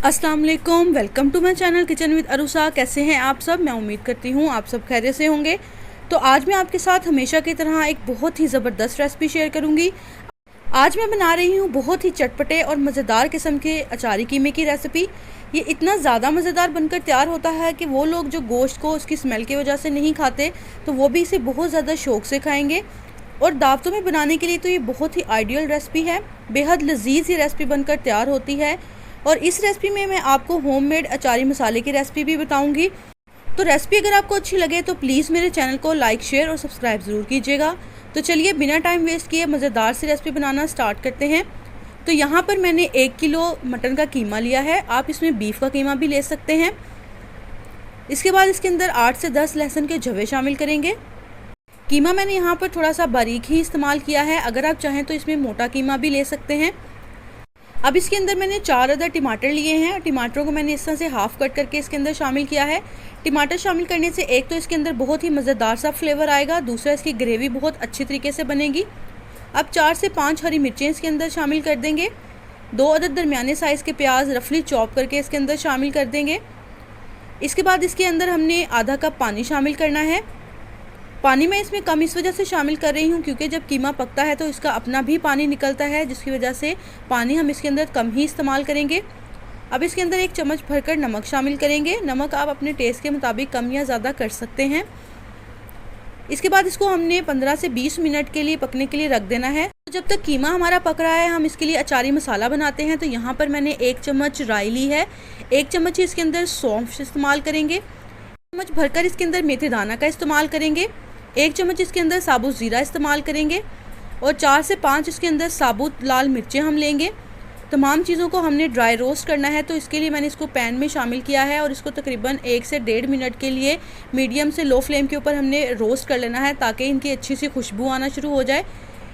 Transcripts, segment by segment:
अस्सलाम वालेकुम, welcome to my channel kitchen with Arusa. कैसे हैं आप सब? मैं उम्मीद करती हूँ आप सब खैरियत से होंगे। तो आज मैं आपके साथ हमेशा की तरह एक बहुत ही ज़बरदस्त रेसिपी शेयर करूँगी। आज मैं बना रही हूँ बहुत ही चटपटे और मज़ेदार किस्म के अचारी कीमे की रेसिपी। ये इतना ज़्यादा मज़ेदार बनकर तैयार होता है कि वो लोग जो गोश्त को उसकी स्मेल की वजह से नहीं खाते तो वो भी इसे बहुत ज़्यादा शौक़ से खाएँगे। और दावतों में बनाने के लिए तो ये बहुत ही आइडियल रेसिपी है। बेहद लजीज ये रेसिपी बनकर तैयार होती है। और इस रेसिपी में मैं आपको होममेड अचारी मसाले की रेसिपी भी बताऊंगी। तो रेसिपी अगर आपको अच्छी लगे तो प्लीज़ मेरे चैनल को लाइक, शेयर और सब्सक्राइब ज़रूर कीजिएगा। तो चलिए बिना टाइम वेस्ट किए मज़ेदार सी रेसिपी बनाना स्टार्ट करते हैं। तो यहाँ पर मैंने 1 किलो मटन का कीमा लिया है। आप इसमें बीफ का कीमा भी ले सकते हैं। इसके बाद इसके अंदर 8 से 10 लहसुन के जवे शामिल करेंगे। कीमा मैंने यहाँ पर थोड़ा सा बारीक ही इस्तेमाल किया है। अगर आप चाहें तो इसमें मोटा कीमा भी ले सकते हैं। अब इसके अंदर मैंने 4 अदर टमाटर लिए हैं। टमाटरों को मैंने इस तरह से हाफ़ कट करके इसके अंदर शामिल किया है। टमाटर शामिल करने से एक तो इसके अंदर बहुत ही मज़ेदार सा फ्लेवर आएगा, दूसरा इसकी ग्रेवी बहुत अच्छी तरीके से बनेगी। अब 4 से 5 हरी मिर्चें इसके अंदर शामिल कर देंगे। 2 अदद दरमियाने साइज़ के प्याज रफली चॉप करके इसके अंदर शामिल कर देंगे। इसके बाद इसके अंदर हमने आधा कप पानी शामिल करना है। पानी मैं इसमें कम इस वजह से शामिल कर रही हूँ क्योंकि जब कीमा पकता है तो इसका अपना भी पानी निकलता है, जिसकी वजह से पानी हम इसके अंदर कम ही इस्तेमाल करेंगे। अब इसके अंदर 1 चम्मच भरकर नमक शामिल करेंगे। नमक आप अपने टेस्ट के मुताबिक कम या ज़्यादा कर सकते हैं। इसके बाद इसको हमने 15 से 20 मिनट के लिए पकने के लिए रख देना है। तो जब तक कीमा हमारा पक रहा है हम इसके लिए अचारी मसाला बनाते हैं। तो यहाँ पर मैंने 1 चम्मच राई ली है, 1 चम्मच इसके अंदर सौंफ इस्तेमाल करेंगे, 1 चम्मच भरकर इसके अंदर मेथी दाना का इस्तेमाल करेंगे, 1 चम्मच इसके अंदर साबुत ज़ीरा इस्तेमाल करेंगे और 4 से 5 इसके अंदर साबुत लाल मिर्चें हम लेंगे। तमाम चीज़ों को हमने ड्राई रोस्ट करना है। तो इसके लिए मैंने इसको पैन में शामिल किया है और इसको तकरीबन 1 से 1.5 मिनट के लिए मीडियम से लो फ्लेम के ऊपर हमने रोस्ट कर लेना है ताकि इनकी अच्छी सी खुशबू आना शुरू हो जाए।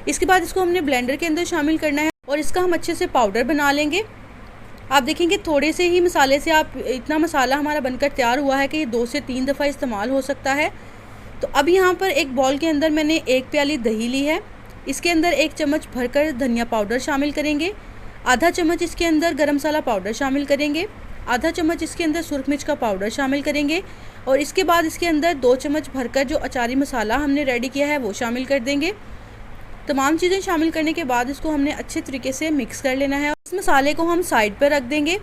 इसके बाद इसको हमने ब्लेंडर के अंदर शामिल करना है और इसका हम अच्छे से पाउडर बना लेंगे। आप देखेंगे थोड़े से ही मसाले से आप इतना मसाला हमारा बनकर तैयार हुआ है कि ये 2 से 3 दफ़ा इस्तेमाल हो सकता है। तो अब यहाँ पर एक बॉल के अंदर मैंने 1 प्याली दही ली है। इसके अंदर 1 चम्मच भरकर धनिया पाउडर शामिल करेंगे, आधा चम्मच इसके अंदर गरम मसाला पाउडर शामिल करेंगे, आधा चम्मच इसके अंदर सुरख मिर्च का पाउडर शामिल करेंगे और इसके बाद इसके अंदर 2 चम्मच भरकर जो अचारी मसाला हमने रेडी किया है वो शामिल कर देंगे। तमाम चीज़ें शामिल करने के बाद इसको हमने अच्छे तरीके से मिक्स कर लेना है। इस मसाले को हम साइड पर रख देंगे।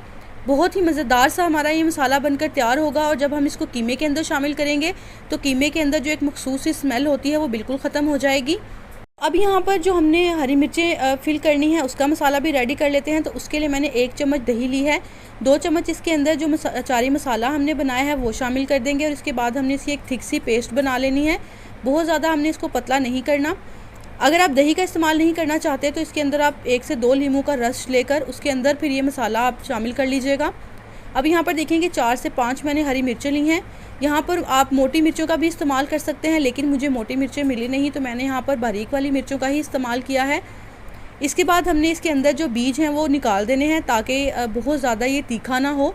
बहुत ही मज़ेदार सा हमारा ये मसाला बनकर तैयार होगा और जब हम इसको कीमे के अंदर शामिल करेंगे तो कीमे के अंदर जो एक मखसूस सी स्मेल होती है वो बिल्कुल ख़त्म हो जाएगी। अब यहाँ पर जो हमने हरी मिर्चें फिल करनी है उसका मसाला भी रेडी कर लेते हैं। तो उसके लिए मैंने 1 चम्मच दही ली है, 2 चम्मच इसके अंदर जो अचारी मसाला हमने बनाया है वो शामिल कर देंगे और इसके बाद हमने इसकी एक थिक सी पेस्ट बना लेनी है। बहुत ज़्यादा हमने इसको पतला नहीं करना। अगर आप दही का इस्तेमाल नहीं करना चाहते तो इसके अंदर आप 1 से 2 नींबू का रस लेकर उसके अंदर फिर ये मसाला आप शामिल कर लीजिएगा। अब यहाँ पर देखेंगे 4 से 5 मैंने हरी मिर्चें ली हैं। यहाँ पर आप मोटी मिर्चों का भी इस्तेमाल कर सकते हैं, लेकिन मुझे मोटी मिर्चें मिली नहीं तो मैंने यहाँ पर बारीक वाली मिर्चों का ही इस्तेमाल किया है। इसके बाद हमने इसके अंदर जो बीज हैं वो निकाल देने हैं ताकि बहुत ज़्यादा ये तीखा ना हो।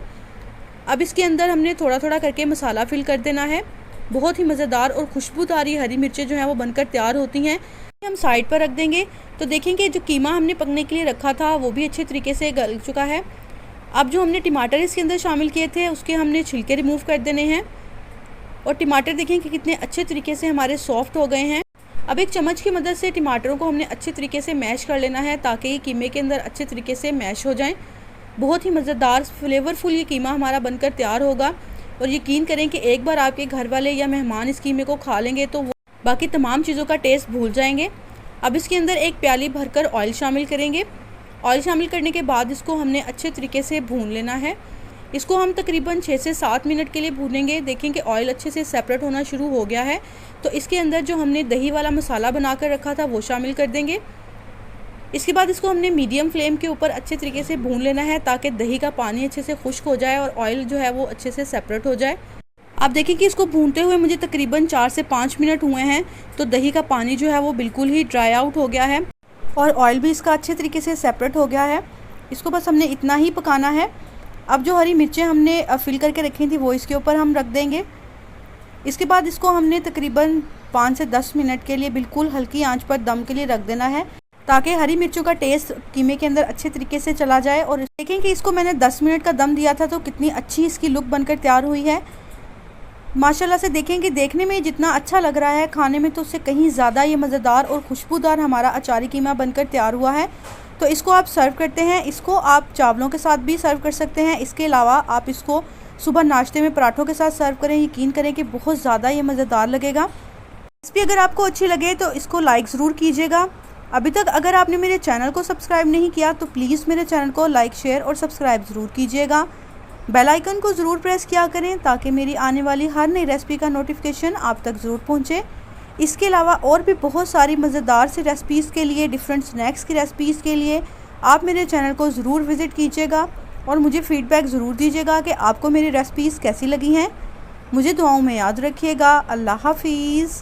अब इसके अंदर हमने थोड़ा थोड़ा करके मसाला फिल कर देना है। बहुत ही मज़ेदार और खुशबूदार ये हरी मिर्चें जो हैं वो बनकर तैयार होती हैं। हम साइड पर रख देंगे। तो देखेंगे जो कीमा हमने पकने के लिए रखा था वो भी अच्छे तरीके से गल चुका है। अब जो हमने टमाटर इसके अंदर शामिल किए थे उसके हमने छिलके रिमूव कर देने हैं और टमाटर देखें कि कितने अच्छे तरीके से हमारे सॉफ्ट हो गए हैं। अब एक चम्मच की मदद से टमाटरों को हमने अच्छे तरीके से मैश कर लेना है ताकि ये कीमे के अंदर अच्छे तरीके से मैश हो जाएं। बहुत ही मज़ेदार फ्लेवरफुल ये कीमा हमारा बनकर तैयार होगा और यकीन करें कि एक बार आपके घर वाले या मेहमान इस कीमे को खा लेंगे तो वो बाकी तमाम चीज़ों का टेस्ट भूल जाएंगे। अब इसके अंदर 1 प्याली भरकर ऑयल शामिल करेंगे। ऑयल शामिल करने के बाद इसको हमने अच्छे तरीके से भून लेना है। इसको हम तकरीबन 6 से 7 मिनट के लिए भूनेंगे। देखें कि ऑयल अच्छे से सेपरेट होना शुरू हो गया है। तो इसके अंदर जो हमने दही वाला मसाला बनाकर रखा था वो शामिल कर देंगे। इसके बाद इसको हमने मीडियम फ्लेम के ऊपर अच्छे तरीके से भून लेना है ताकि दही का पानी अच्छे से खुश्क हो जाए और ऑयल जो है वो अच्छे से सेपरेट हो जाए। आप देखें कि इसको भूनते हुए मुझे तकरीबन 4 से 5 मिनट हुए हैं। तो दही का पानी जो है वो बिल्कुल ही ड्राई आउट हो गया है और ऑयल भी इसका अच्छे तरीके से सेपरेट हो गया है। इसको बस हमने इतना ही पकाना है। अब जो हरी मिर्चें हमने फिल करके रखी थी वो इसके ऊपर हम रख देंगे। इसके बाद इसको हमने तकरीबन 5 से 10 मिनट के लिए बिल्कुल हल्की आंच पर दम के लिए रख देना है। ताकि हरी मिर्चों का टेस्ट कीमे के अंदर अच्छे तरीके से चला जाए। और देखें कि इसको मैंने 10 मिनट का दम दिया था तो कितनी अच्छी इसकी लुक बनकर तैयार हुई है। माशाल्लाह से देखें कि देखने में जितना अच्छा लग रहा है, खाने में तो उससे कहीं ज़्यादा ये मज़ेदार और खुशबूदार हमारा अचारी कीमा बनकर तैयार हुआ है। तो इसको आप सर्व करते हैं। इसको आप चावलों के साथ भी सर्व कर सकते हैं। इसके अलावा आप इसको सुबह नाश्ते में पराठों के साथ सर्व करें, यकीन करें कि बहुत ज़्यादा ये मज़ेदार लगेगा। रेसिपी अगर आपको अच्छी लगे तो इसको लाइक ज़रूर कीजिएगा। अभी तक अगर आपने मेरे चैनल को सब्सक्राइब नहीं किया तो प्लीज़ मेरे चैनल को लाइक, शेयर और सब्सक्राइब ज़रूर कीजिएगा। बेल आइकन को ज़रूर प्रेस किया करें ताकि मेरी आने वाली हर नई रेसिपी का नोटिफिकेशन आप तक ज़रूर पहुंचे। इसके अलावा और भी बहुत सारी मज़ेदार सी रेसिपीज़ के लिए, डिफरेंट स्नैक्स की रेसिपीज़ के लिए आप मेरे चैनल को ज़रूर विज़िट कीजिएगा और मुझे फ़ीडबैक ज़रूर दीजिएगा कि आपको मेरी रेसिपीज़ कैसी लगी हैं। मुझे दुआओं में याद रखिएगा। अल्लाह हाफिज़।